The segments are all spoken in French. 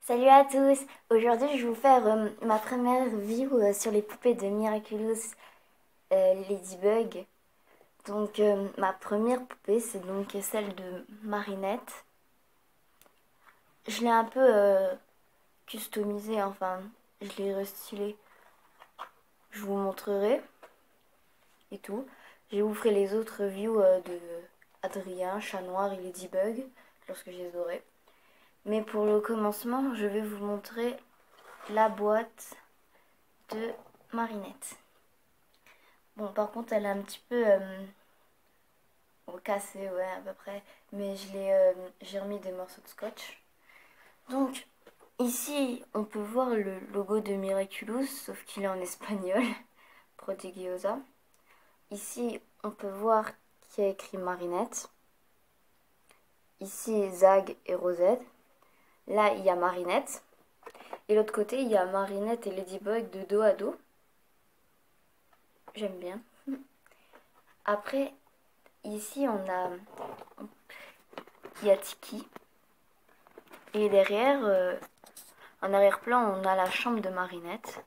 Salut à tous! Aujourd'hui, je vais vous faire ma première view sur les poupées de Miraculous Ladybug. Donc, ma première poupée, c'est donc celle de Marinette. Je l'ai un peu customisée, enfin, je l'ai restylée. Je vous montrerai et tout. Je vous ferai les autres views de Adrien, Chat Noir et Ladybug lorsque je les aurai. Mais pour le commencement, je vais vous montrer la boîte de Marinette. Bon, par contre, elle est un petit peu cassée, ouais, à peu près. Mais j'ai remis des morceaux de scotch. Donc, ici, on peut voir le logo de Miraculous, sauf qu'il est en espagnol. Prodigiosa. Ici, on peut voir qu'il y a écrit Marinette. Ici, Zag et Rosette. Là, il y a Marinette. Et l'autre côté, il y a Marinette et Ladybug de dos à dos. J'aime bien. Après, ici, il y a Tiki. Et derrière, en arrière-plan, on a la chambre de Marinette.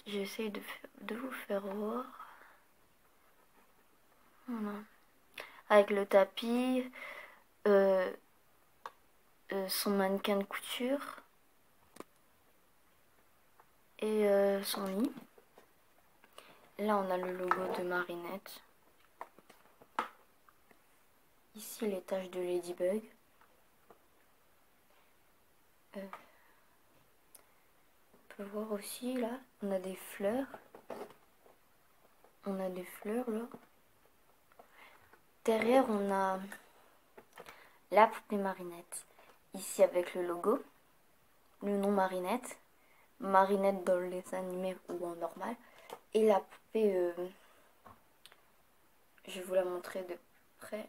J'essaie de vous faire voir. Voilà. Avec le tapis, euh, son mannequin de couture et son lit. Là, on a le logo de Marinette. Ici, les taches de Ladybug. On peut voir aussi, là, on a des fleurs. On a des fleurs, là. Derrière, on a la poupée Marinette. Ici, avec le logo, le nom Marinette. Marinette dans le dessin animé ou en normal. Et la poupée, je vais vous la montrer de près.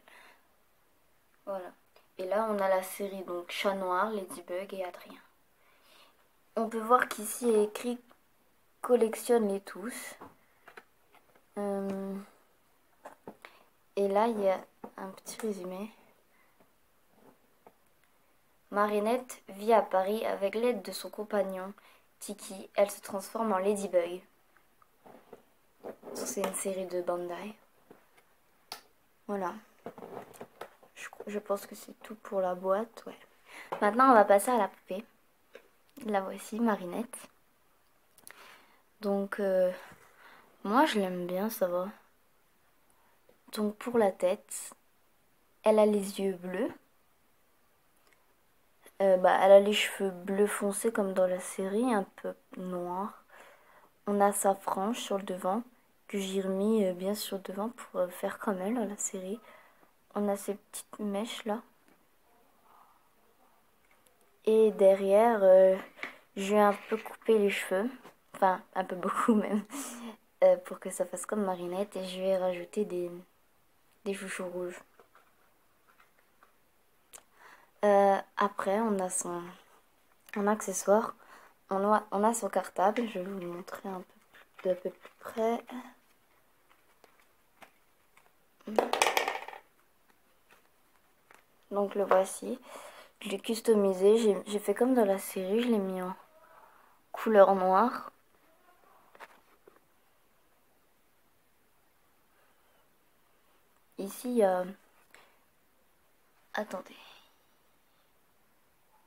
Voilà. Et là, on a la série, donc Chat Noir, Ladybug et Adrien. On peut voir qu'ici est écrit collectionne-les tous. Et là, il y a un petit résumé. Marinette vit à Paris avec l'aide de son compagnon, Tiki. Elle se transforme en Ladybug. C'est une série de Bandai. Voilà. Je pense que c'est tout pour la boîte, ouais. Maintenant, on va passer à la poupée. La voici, Marinette. Donc, moi, je l'aime bien, ça va. Donc, pour la tête, elle a les yeux bleus. Elle a les cheveux bleu foncé comme dans la série, un peu noir. On a sa frange sur le devant, que j'ai remis bien sur le devant pour faire comme elle dans la série. On a ces petites mèches là. Et derrière, je vais un peu couper les cheveux. Enfin, un peu beaucoup même. Pour que ça fasse comme Marinette. Et je vais rajouter des chouchous rouges. Après, on a son accessoire. On a son cartable. Je vais vous le montrer d'un peu plus près. Donc le voici. Je l'ai customisé. J'ai fait comme dans la série. Je l'ai mis en couleur noire. Ici, il y a... Attendez.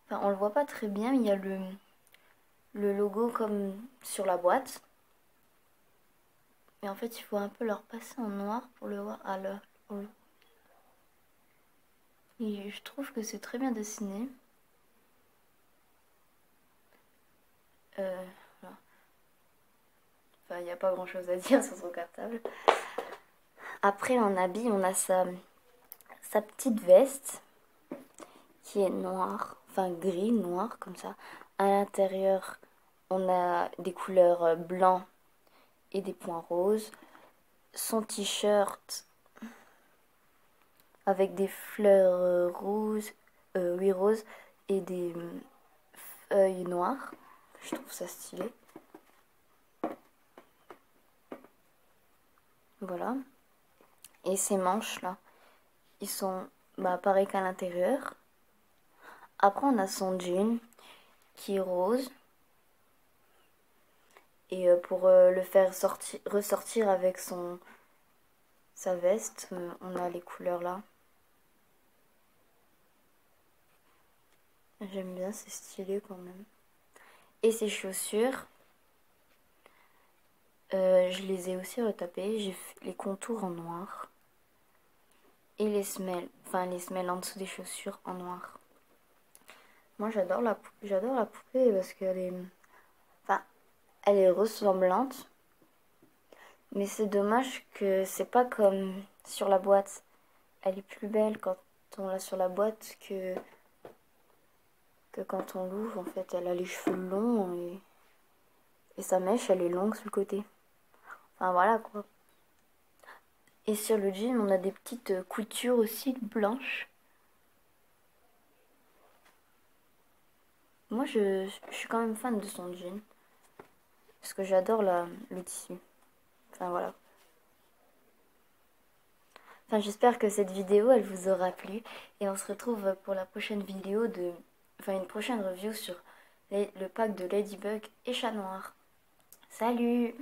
Enfin, on le voit pas très bien, mais il y a le logo comme sur la boîte. Mais en fait, il faut un peu le repasser en noir pour le voir à l'heure. Et je trouve que c'est très bien dessiné. Voilà. Enfin, il n'y a pas grand chose à dire sur son cartable. Après, en habit, on a sa petite veste qui est noire, enfin gris, noir comme ça. À l'intérieur, on a des couleurs blanc et des points roses. Son t-shirt avec des fleurs roses, oui roses, et des feuilles noires. Je trouve ça stylé. Voilà. Et ces manches là, ils sont pareils qu'à l'intérieur. Après on a son jean. qui est rose. Et pour le faire ressortir avec sa veste, on a les couleurs là. J'aime bien, c'est stylé quand même. Et ses chaussures, je les ai aussi retapées. J'ai fait les contours en noir. Et les semelles, en dessous des chaussures en noir. Moi j'adore la poupée parce qu'elle est, enfin, elle est ressemblante. Mais c'est dommage que c'est pas comme sur la boîte. Elle est plus belle quand on l'a sur la boîte que quand on l'ouvre. En fait, elle a les cheveux longs et sa mèche, elle est longue sur le côté. Enfin voilà quoi. Et sur le jean, on a des petites coutures aussi blanches. Moi, je suis quand même fan de son jean. Parce que j'adore le tissu. Enfin voilà. Enfin, j'espère que cette vidéo, elle vous aura plu. Et on se retrouve pour la prochaine vidéo une prochaine review sur le pack de Ladybug et Chat Noir. Salut!